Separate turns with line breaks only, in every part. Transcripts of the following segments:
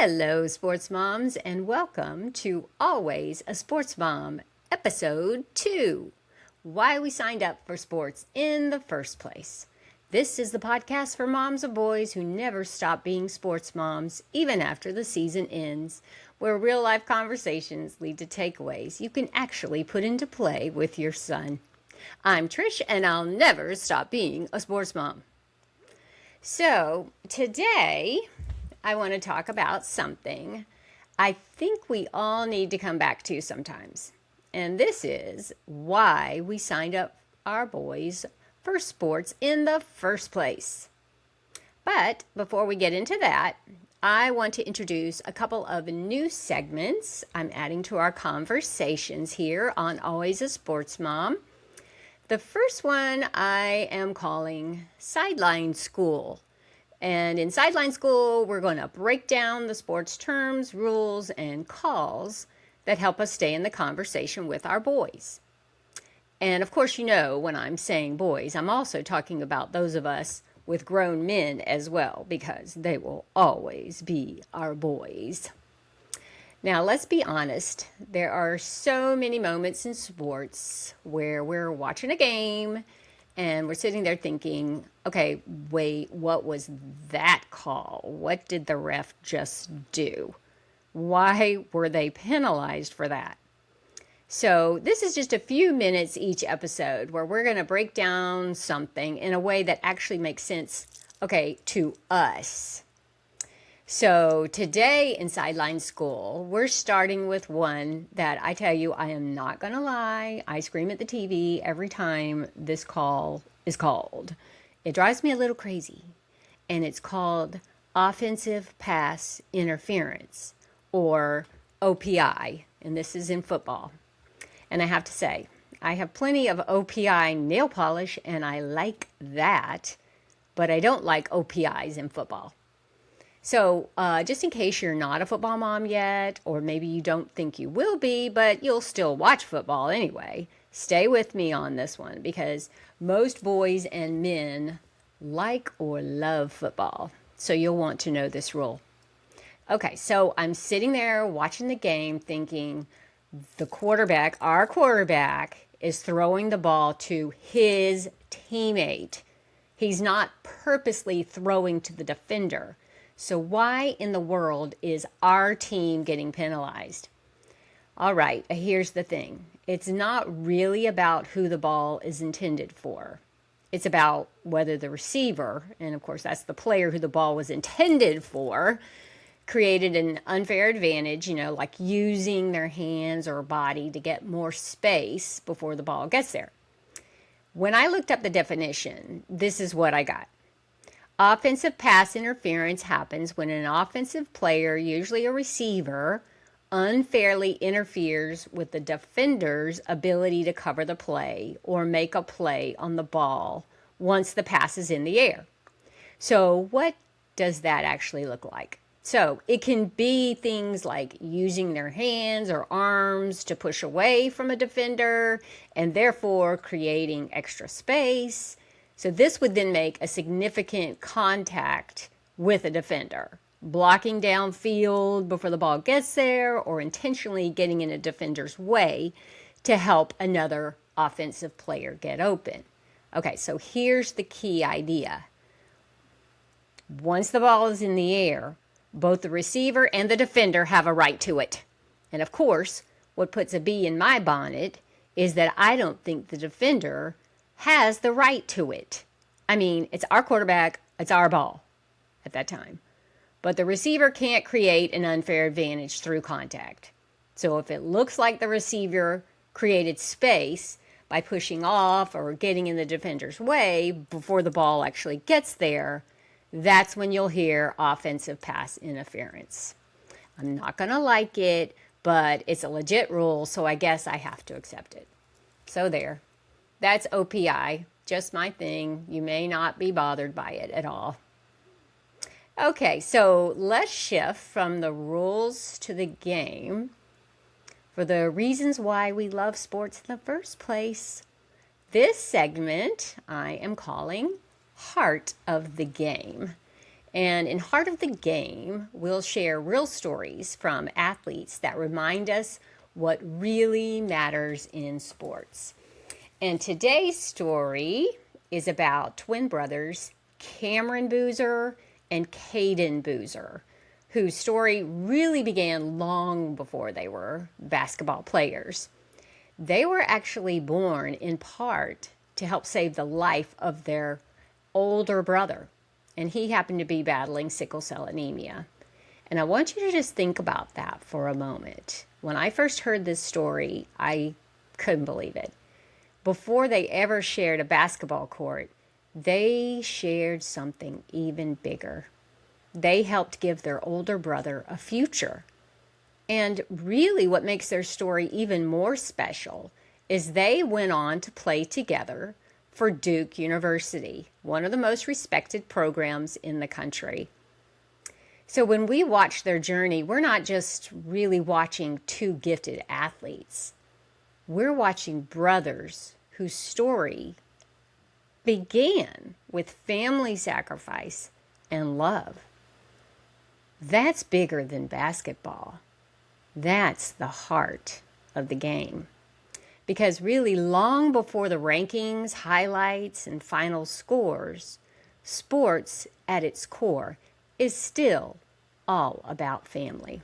Hello, sports moms, and welcome to Always a Sports Mom, Episode 2, Why We Signed Up for Sports in the First Place. This is the podcast for moms of boys who never stop being sports moms, even after the season ends, where real-life conversations lead to takeaways you can actually put into play with your son. I'm Trish, and I'll never stop being a sports mom. So, today I want to talk about something I think we all need to come back to sometimes. And this is why we signed up our boys for sports in the first place. But before we get into that, I want to introduce a couple of new segments I'm adding to our conversations here on Always a Sports Mom. The first one I am calling Sideline School. And in Sideline School, we're going to break down the sports terms, rules, and calls that help us stay in the conversation with our boys. And of course, you know, when I'm saying boys, I'm also talking about those of us with grown men as well, because they will always be our boys. Now, let's be honest. There are so many moments in sports where we're watching a game and we're sitting there thinking, okay, wait, what was that call? What did the ref just do? Why were they penalized for that? So this is just a few minutes each episode where we're going to break down something in a way that actually makes sense, okay, to us. So today in Sideline School, we're starting with one that I tell you, I am not going to lie. I scream at the TV every time this call is called. It drives me a little crazy. And it's called offensive pass interference, or OPI. And this is in football. And I have to say, I have plenty of OPI nail polish and I like that, but I don't like OPIs in football. So just in case you're not a football mom yet, or maybe you don't think you will be, but you'll still watch football anyway, stay with me on this one because most boys and men like or love football. So you'll want to know this rule. Okay, so I'm sitting there watching the game thinking the quarterback, our quarterback, is throwing the ball to his teammate. He's not purposely throwing to the defender. So why in the world is our team getting penalized? All right, here's the thing. It's not really about who the ball is intended for. It's about whether the receiver, and of course that's the player who the ball was intended for, created an unfair advantage, like using their hands or body to get more space before the ball gets there. When I looked up the definition, this is what I got. Offensive pass interference happens when an offensive player, usually a receiver, unfairly interferes with the defender's ability to cover the play or make a play on the ball once the pass is in the air. So what does that actually look like? So it can be things like using their hands or arms to push away from a defender and therefore creating extra space. So this would then make a significant contact with a defender, blocking downfield before the ball gets there or intentionally getting in a defender's way to help another offensive player get open. Okay, so here's the key idea. Once the ball is in the air, both the receiver and the defender have a right to it. And of course, what puts a bee in my bonnet is that I don't think the defender has the right to it. I mean, it's our quarterback, it's our ball at that time. But the receiver can't create an unfair advantage through contact. So if it looks like the receiver created space by pushing off or getting in the defender's way before the ball actually gets there, that's when you'll hear offensive pass interference. I'm not going to like it, but it's a legit rule, so I guess I have to accept it. So there. That's OPI, just my thing. You may not be bothered by it at all. Okay, so let's shift from the rules to the game for the reasons why we love sports in the first place. This segment I am calling Heart of the Game. And in Heart of the Game, we'll share real stories from athletes that remind us what really matters in sports. And today's story is about twin brothers, Cameron Boozer and Cayden Boozer, whose story really began long before they were basketball players. They were actually born in part to help save the life of their older brother, and he happened to be battling sickle cell anemia. And I want you to just think about that for a moment. When I first heard this story, I couldn't believe it. Before they ever shared a basketball court, they shared something even bigger. They helped give their older brother a future. And really what makes their story even more special is they went on to play together for Duke University, one of the most respected programs in the country. So when we watch their journey, we're not just really watching two gifted athletes. We're watching brothers whose story began with family sacrifice and love. That's bigger than basketball. That's the heart of the game. Because really, long before the rankings, highlights, and final scores, sports at its core is still all about family.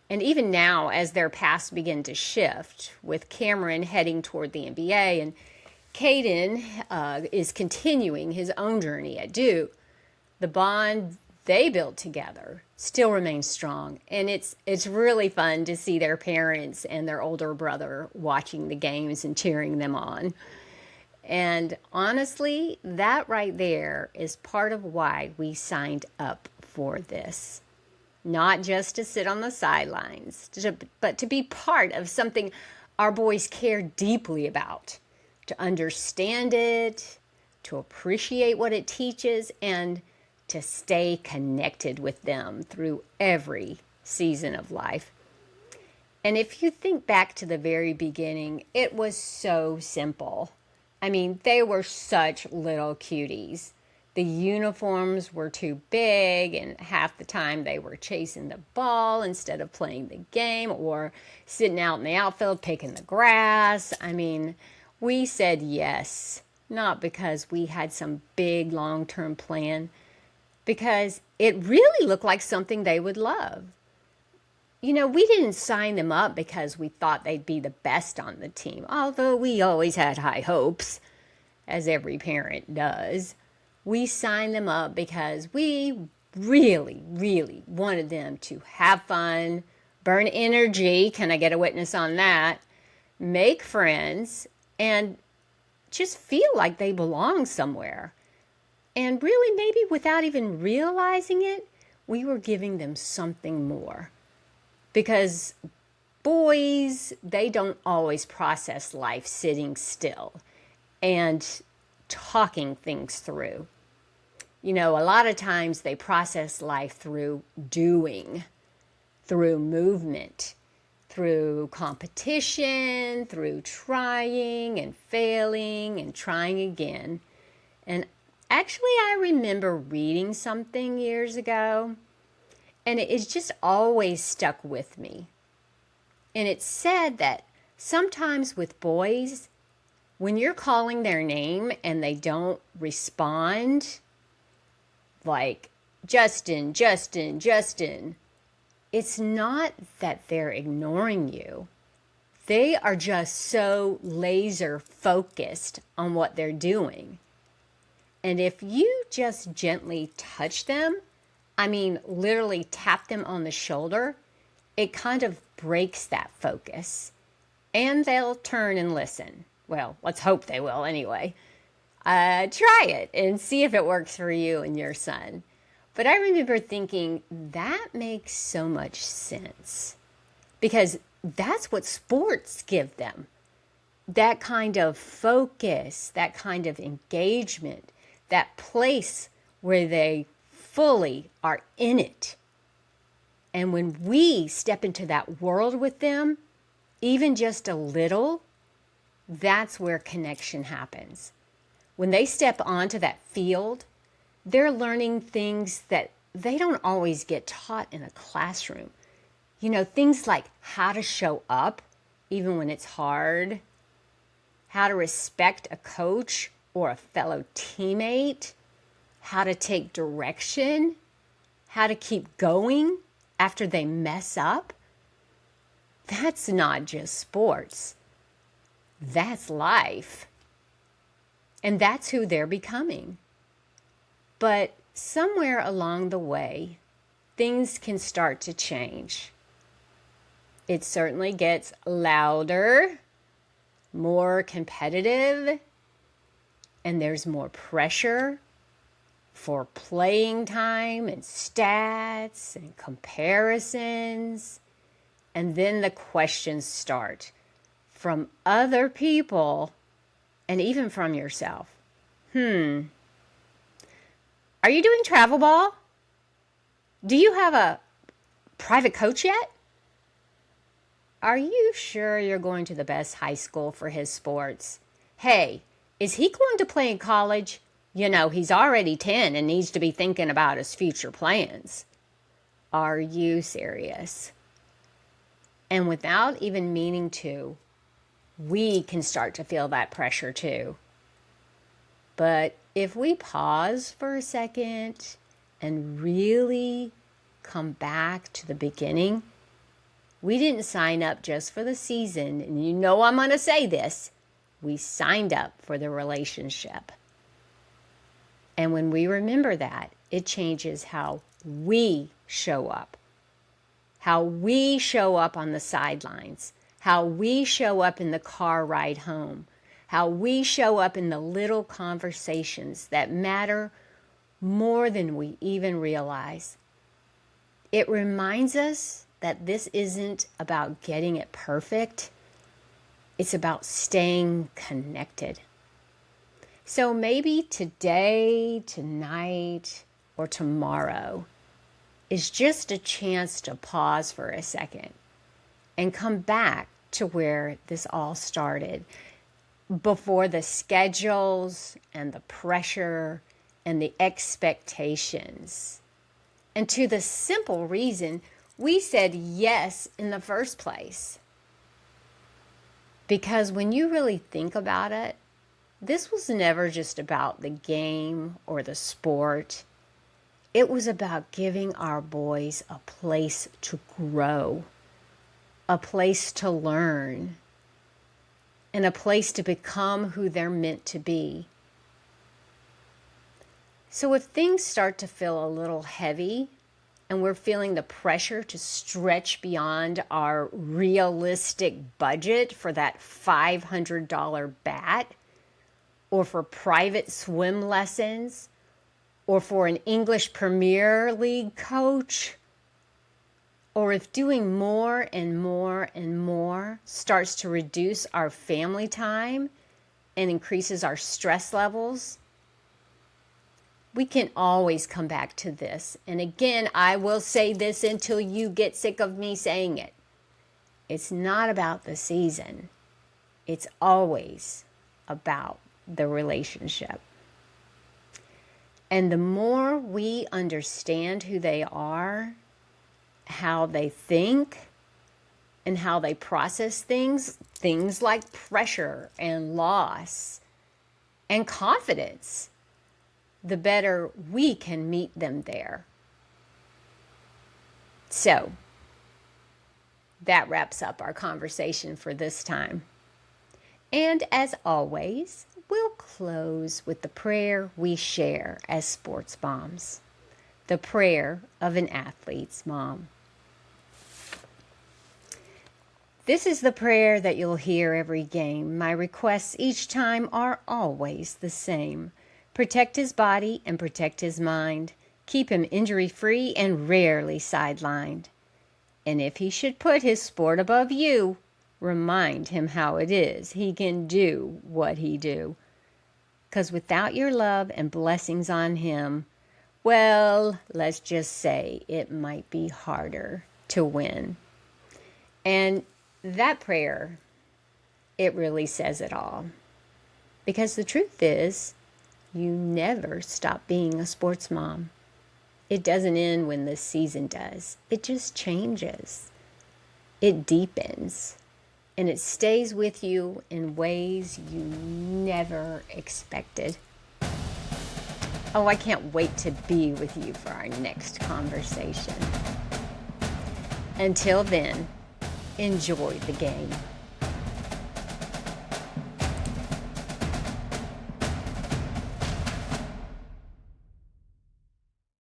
And even now, as their paths begin to shift, with Cameron heading toward the NBA and Cayden is continuing his own journey at Duke, the bond they built together still remains strong. And it's really fun to see their parents and their older brother watching the games and cheering them on. And honestly, that right there is part of why we signed up for this. Not just to sit on the sidelines, but to be part of something our boys care deeply about, to understand it, to appreciate what it teaches, and to stay connected with them through every season of life. And if you think back to the very beginning, it was so simple. I mean, they were such little cuties. The uniforms were too big, and half the time they were chasing the ball instead of playing the game or sitting out in the outfield picking the grass. I mean, we said yes, not because we had some big long-term plan, because it really looked like something they would love. You know, we didn't sign them up because we thought they'd be the best on the team, although we always had high hopes, as every parent does. We signed them up because we really, really wanted them to have fun, burn energy, can I get a witness on that, make friends, and just feel like they belong somewhere. And really, maybe without even realizing it, we were giving them something more. Because boys, they don't always process life sitting still and talking things through. You know, a lot of times they process life through doing, through movement, through competition, through trying and failing and trying again. And actually, I remember reading something years ago, and it's just always stuck with me. And it said that sometimes with boys, when you're calling their name and they don't respond, like Justin, Justin, Justin, it's not that they're ignoring you. They are just so laser focused on what they're doing. And if you just gently touch them, I mean, literally tap them on the shoulder, it kind of breaks that focus. And they'll turn and listen. Well, let's hope they will anyway. Try it and see if it works for you and your son. But I remember thinking, that makes so much sense. Because that's what sports give them. That kind of focus, that kind of engagement, that place where they fully are in it. And when we step into that world with them, even just a little, that's where connection happens. When they step onto that field, They're learning things that they don't always get taught in a classroom. Things like how to show up even when it's hard, how to respect a coach or a fellow teammate, how to take direction, how to keep going after they mess up. That's not just sports. That's life. And that's who they're becoming. But somewhere along the way, things can start to change. It certainly gets louder, more competitive, and there's more pressure for playing time and stats and comparisons. And then the questions start from other people and even from yourself. Are you doing travel ball? Do you have a private coach yet? Are you sure you're going to the best high school for his sports? Hey, is he going to play in college? He's already 10 and needs to be thinking about his future plans. Are you serious? And without even meaning to, we can start to feel that pressure too. But if we pause for a second and really come back to the beginning, we didn't sign up just for the season, and I'm going to say this. We signed up for the relationship. And when we remember that, it changes how we show up. How we show up on the sidelines. How we show up in the car ride home. How we show up in the little conversations that matter more than we even realize. It reminds us that this isn't about getting it perfect. It's about staying connected. So maybe today, tonight, or tomorrow is just a chance to pause for a second and come back to where this all started, before the schedules and the pressure and the expectations. And to the simple reason we said yes in the first place. Because when you really think about it, this was never just about the game or the sport. It was about giving our boys a place to grow, a place to learn, and a place to become who they're meant to be. So if things start to feel a little heavy, and we're feeling the pressure to stretch beyond our realistic budget for that $500 bat, or for private swim lessons, or for an English Premier League coach, or if doing more and more and more starts to reduce our family time and increases our stress levels, we can always come back to this. And again, I will say this until you get sick of me saying it. It's not about the season. It's always about the relationship. And the more we understand who they are, how they think, and how they process things like pressure and loss and confidence, the better we can meet them there. So, that wraps up our conversation for this time. And as always, we'll close with the prayer we share as sports moms. The prayer of an athlete's mom. This is the prayer that you'll hear every game. My requests each time are always the same. Protect his body and protect his mind. Keep him injury-free and rarely sidelined. And if he should put his sport above you, remind him how it is he can do what he do. 'Cause without your love and blessings on him, well, let's just say it might be harder to win. And that prayer, it really says it all. Because the truth is, you never stop being a sports mom. It doesn't end when the season does. It just changes. It deepens. And it stays with you in ways you never expected. Oh, I can't wait to be with you for our next conversation. Until then, enjoy the game.